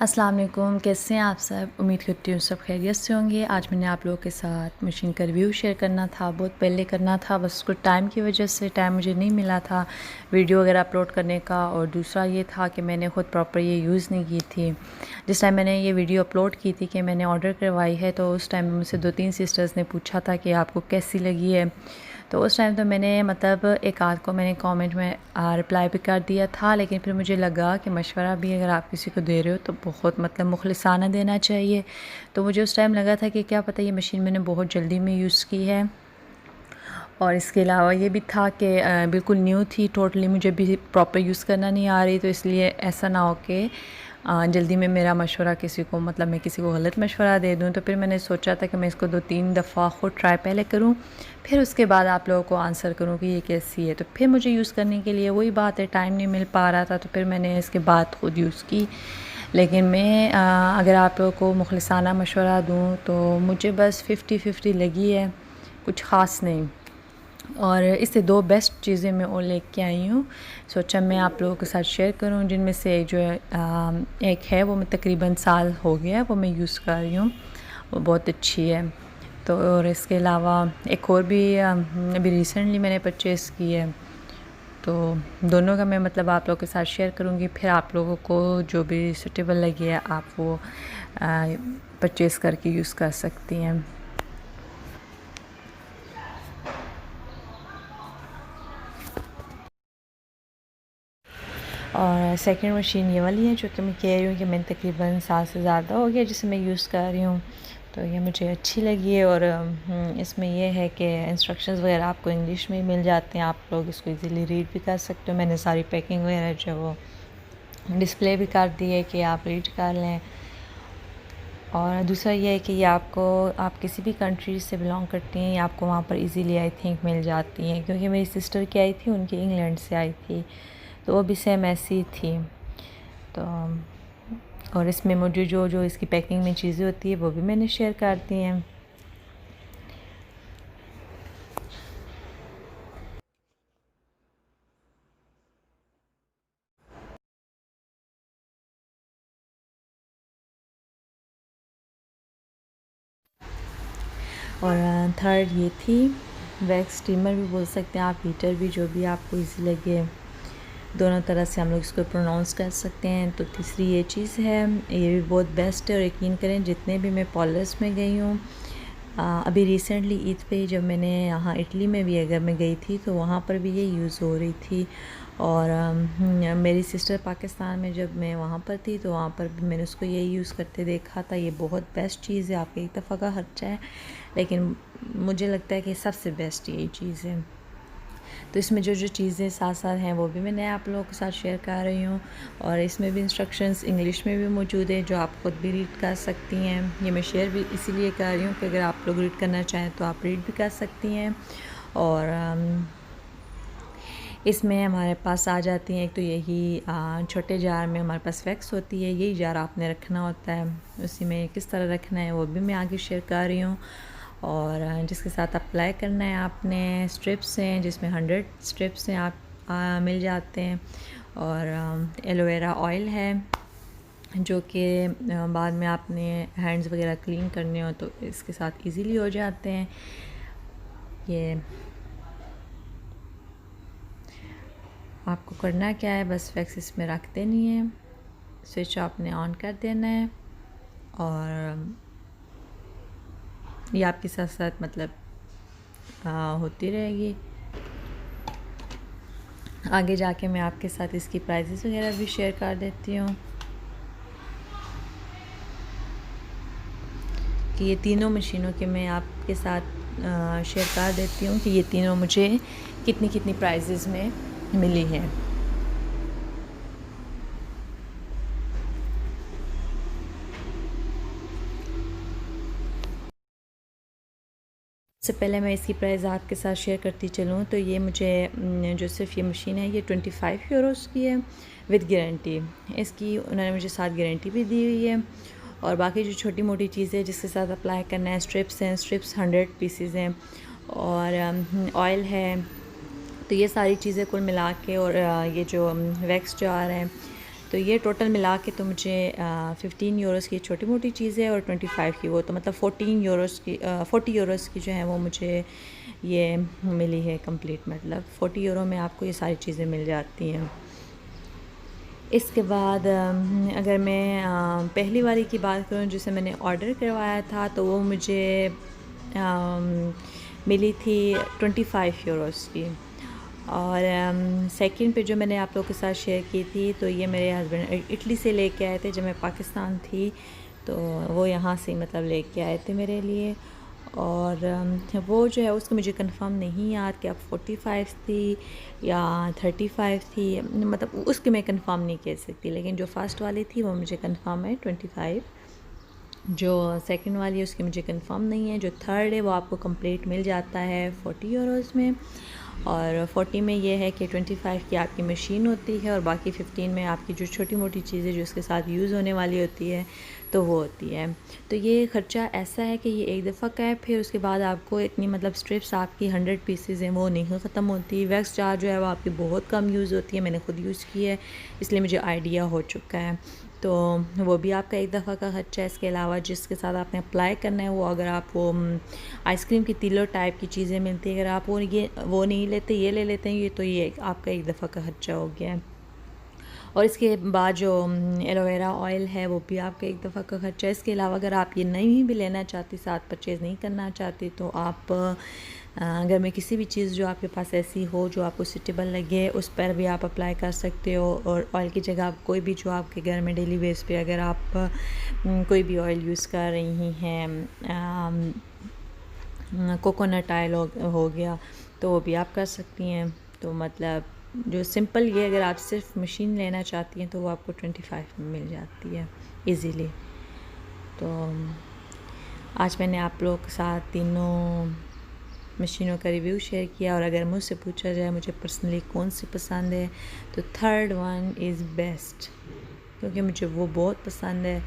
अस्सलाम वालेकुम, कैसे हैं आप सब। उम्मीद करती हूँ सब खैरियत से होंगे। आज मैंने आप लोगों के साथ मशीन का रिव्यू शेयर करना था, बहुत पहले करना था, बस कुछ टाइम की वजह से टाइम मुझे नहीं मिला था वीडियो वगैरह अपलोड करने का। और दूसरा ये था कि मैंने ख़ुद प्रॉपर ये यूज़ नहीं की थी। जिस टाइम मैंने ये वीडियो अपलोड की थी कि मैंने ऑर्डर करवाई है, तो उस टाइम मुझसे 2-3 सिस्टर्स ने पूछा था कि आपको कैसी लगी है। तो उस टाइम तो मैंने मतलब एक आध को मैंने कमेंट में रिप्लाई भी कर दिया था, लेकिन फिर मुझे लगा कि मशवरा भी अगर आप किसी को दे रहे हो तो बहुत मतलब मुखलिसाना देना चाहिए। तो मुझे उस टाइम लगा था कि क्या पता ये मशीन मैंने बहुत जल्दी में यूज़ की है। और इसके अलावा ये भी था कि बिल्कुल न्यू थी, टोटली मुझे भी प्रॉपर यूज़ करना नहीं आ रही, तो इसलिए ऐसा ना हो कि जल्दी में मेरा मशवरा किसी को मतलब मैं किसी को गलत मशवरा दे दूँ। तो फिर मैंने सोचा था कि मैं इसको 2-3 दफ़ा ख़ुद ट्राई पहले करूँ, फिर उसके बाद आप लोगों को आंसर करूँ कि ये कैसी है। तो फिर मुझे यूज़ करने के लिए वही बात है, टाइम नहीं मिल पा रहा था, तो फिर मैंने इसके बाद ख़ुद यूज़ की। लेकिन मैं अगर आप लोगों को मुखलिसाना मशवरा दूँ तो मुझे बस 50-50 लगी है, कुछ ख़ास नहीं। और इससे 2 बेस्ट चीज़ें मैं और लेके आई हूँ, सोचा मैं आप लोगों के साथ शेयर करूँ, जिनमें से जो है एक है वो मैं तकरीबन साल हो गया वो मैं यूज़ कर रही हूँ, वो बहुत अच्छी है। तो और इसके अलावा एक और भी अभी रिसेंटली मैंने परचेज़ की है, तो दोनों का मैं मतलब आप लोगों के साथ शेयर करूँगी। फिर आप लोगों को जो भी सूटेबल लगे आप वो परचेज़ करके यूज़ कर सकती हैं। और सेकंड मशीन ये वाली है जो कि मैं कह रही हूँ कि मैंने तकरीबन साल से ज़्यादा हो गया जिसे मैं यूज़ कर रही हूँ, तो ये मुझे अच्छी लगी है। और इसमें ये है कि इंस्ट्रक्शंस वगैरह आपको इंग्लिश में ही मिल जाते हैं, आप लोग इसको इजीली रीड भी कर सकते हो। मैंने सारी पैकिंग वगैरह जो वो डिस्प्ले भी कर दी है कि आप रीड कर लें। और दूसरा ये है कि ये आपको आप किसी भी कंट्री से बिलोंग करती हैं, ये आपको वहाँ पर इजीली आई थिंक मिल जाती हैं, क्योंकि मेरी सिस्टर की आई थी, उनकी इंग्लैंड से आई थी, तो वो भी सेम ऐसी थी। तो और इसमें मुझे जो जो इसकी पैकिंग में चीज़ें होती है वो भी मैंने शेयर कर दी हैं। और थर्ड ये थी वैक्स स्टीमर भी बोल सकते हैं आप, हीटर भी, जो भी आपको इजी लगे, दोनों तरह से हम लोग इसको प्रोनाउंस कर सकते हैं। तो तीसरी ये चीज़ है, ये भी बहुत बेस्ट है। और यकीन करें जितने भी मैं पार्लर्स में गई हूँ, अभी रिसेंटली ईद पे जब मैंने यहाँ इटली में भी अगर मैं गई थी तो वहाँ पर भी ये यूज़ हो रही थी। और मेरी सिस्टर पाकिस्तान में जब मैं वहाँ पर थी तो वहाँ पर भी मैंने उसको ये यूज़ करते देखा था। ये बहुत बेस्ट चीज़ है, आपका एक दफ़ा का खर्चा है, लेकिन मुझे लगता है कि सबसे बेस्ट यही चीज़ है। तो इसमें जो जो चीज़ें साथ साथ हैं वो भी मैंने आप लोगों के साथ शेयर कर रही हूँ। और इसमें भी इंस्ट्रक्शंस इंग्लिश में भी मौजूद है जो आप ख़ुद भी रीड कर सकती हैं। ये मैं शेयर भी इसीलिए कर रही हूँ कि अगर आप लोग रीड करना चाहें तो आप रीड भी कर सकती हैं। और इसमें हमारे पास आ जाती हैं एक तो यही छोटे जार में हमारे पास वैक्स होती है, यही जार आपने रखना होता है, उसी में किस तरह रखना है वो भी मैं आगे शेयर कर रही हूँ। और जिसके साथ अप्लाई करना है आपने स्ट्रिप्स हैं, जिसमें 100 स्ट्रिप्स हैं, आप मिल जाते हैं। और एलोवेरा ऑयल है जो कि बाद में आपने हैंड्स वगैरह क्लीन करने हो तो इसके साथ इजीली हो जाते हैं। ये आपको करना क्या है, बस वैक्स इसमें रख देनी है, स्विच आपने ऑन कर देना है, और ये आपके साथ साथ मतलब होती रहेगी। आगे जाके मैं आपके साथ इसकी प्राइसेस वगैरह भी शेयर कर देती हूँ कि ये तीनों मशीनों के मैं आपके साथ शेयर कर देती हूँ कि ये तीनों मुझे कितनी कितनी प्राइसेस में मिली है। सबसे पहले मैं इसकी प्राइस आपके साथ शेयर करती चलूँ तो ये मुझे जो सिर्फ ये मशीन है ये 25 यूरोस की है विद गारंटी। इसकी उन्होंने मुझे साथ गारंटी भी दी हुई है। और बाकी जो छोटी मोटी चीज़ें जिसके साथ अप्लाई करना है, स्ट्रिप्स हैं, स्ट्रिप्स 100 पीसेस हैं, और ऑयल है, तो ये सारी चीज़ें कुल मिला के, और ये जो वैक्स जार है तो ये टोटल मिला के तो मुझे 15 यूरोस की छोटी मोटी चीज़ें और 25 की वो, तो मतलब 14 यूरोस की 40 यूरोस की जो है वो मुझे ये मिली है कंप्लीट। मतलब 40 यूरो में आपको ये सारी चीज़ें मिल जाती हैं। इसके बाद अगर मैं पहली वाली की बात करूँ जिसे मैंने ऑर्डर करवाया था, तो वो मुझे मिली थी 25 यूरोस की। और सेकंड पे जो मैंने आप लोगों के साथ शेयर की थी, तो ये मेरे हस्बैंड इटली से लेके आए थे जब मैं पाकिस्तान थी, तो वो यहाँ से मतलब लेके आए थे मेरे लिए। और वो जो है उसको मुझे कंफर्म नहीं याद कि अब 45 थी या 35 थी, मतलब उसकी मैं कंफर्म नहीं कह सकती, लेकिन जो फर्स्ट वाली थी वो मुझे कंफर्म है 25। जो सेकंड वाली है उसकी मुझे कंफर्म नहीं है। जो थर्ड है वो आपको कंप्लीट मिल जाता है 40 यूरोस में, और 40 में ये है कि 25 की आपकी मशीन होती है और बाकी 15 में आपकी जो छोटी मोटी चीज़ें जो उसके साथ यूज़ होने वाली होती है तो वो होती है। तो ये ख़र्चा ऐसा है कि ये एक दफ़ा का है, फिर उसके बाद आपको इतनी मतलब स्ट्रिप्स आपकी 100 पीसेज हैं वो नहीं ख़त्म होती। वैक्स जार जो है वो आपकी बहुत कम यूज़ होती है, मैंने ख़ुद यूज़ की है इसलिए मुझे आइडिया हो चुका है। तो वो भी आपका एक दफ़ा का ख़र्चा है। इसके अलावा जिसके साथ आपने अप्लाई करना है वो, अगर आप वो आइसक्रीम की तीलो टाइप की चीज़ें मिलती है, अगर आप वो नहीं लेते, ये ले लेते हैं ये, तो ये आपका एक दफ़ा का ख़र्चा हो गया है। और इसके बाद जो एलोवेरा ऑयल है वो भी आपका एक दफ़ा का ख़र्चा है। इसके अलावा अगर आप ये नहीं भी लेना चाहती, साथ परचेज़ नहीं करना चाहती, तो आप अगर मैं किसी भी चीज़ जो आपके पास ऐसी हो जो आपको सूटेबल लगे उस पर भी आप अप्लाई कर सकते हो। और ऑयल की जगह आप कोई भी जो आपके घर में डेली बेस पे अगर आप कोई भी ऑयल यूज़ कर रही हैं, कोकोनट ऑयल हो गया, तो वो भी आप कर सकती हैं। तो मतलब जो सिंपल ये अगर आप सिर्फ मशीन लेना चाहती हैं तो वो आपको 25 में मिल जाती है इजीली। तो आज मैंने आप लोगों के साथ तीनों मशीनों का रिव्यू शेयर किया, और अगर मुझसे पूछा जाए मुझे पर्सनली कौन सी पसंद है, तो थर्ड वन इज़ बेस्ट, क्योंकि मुझे वो बहुत पसंद है।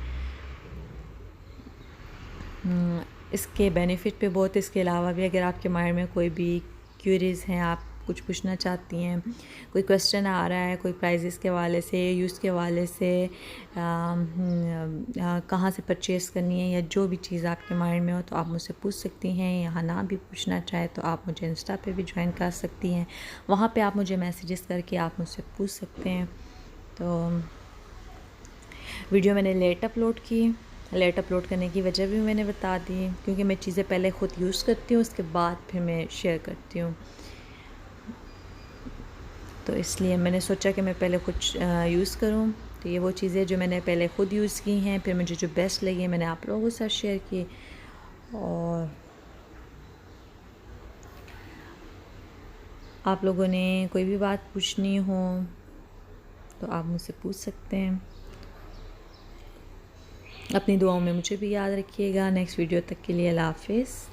इसके बेनिफिट पे बहुत, इसके अलावा भी अगर आपके माइंड में कोई भी क्यूरीज़ हैं, आप कुछ पूछना चाहती हैं, कोई क्वेश्चन आ रहा है कोई प्राइजेस के हवाले से, यूज़ के हवाले से, कहाँ से परचेज़ करनी है, या जो भी चीज़ आपके माइंड में हो, तो आप मुझसे पूछ सकती हैं। यहाँ ना भी पूछना चाहे तो आप मुझे इंस्टा पे भी ज्वाइन कर सकती हैं, वहाँ पे आप मुझे मैसेजेस करके आप मुझसे पूछ सकते हैं। तो वीडियो मैंने लेट अपलोड करने की वजह भी मैंने बता दी, क्योंकि मैं चीज़ें पहले ख़ुद यूज़ करती हूँ, उसके बाद फिर मैं शेयर करती हूँ। तो इसलिए मैंने सोचा कि मैं पहले कुछ यूज़ करूँ। तो ये वो चीज़ें जो मैंने पहले ख़ुद यूज़ की हैं, फिर मुझे जो बेस्ट लगी मैंने आप लोगों के साथ शेयर की। और आप लोगों ने कोई भी बात पूछनी हो तो आप मुझसे पूछ सकते हैं। अपनी दुआओं में मुझे भी याद रखिएगा। नेक्स्ट वीडियो तक के लिए अल्लाह हाफ़िज़।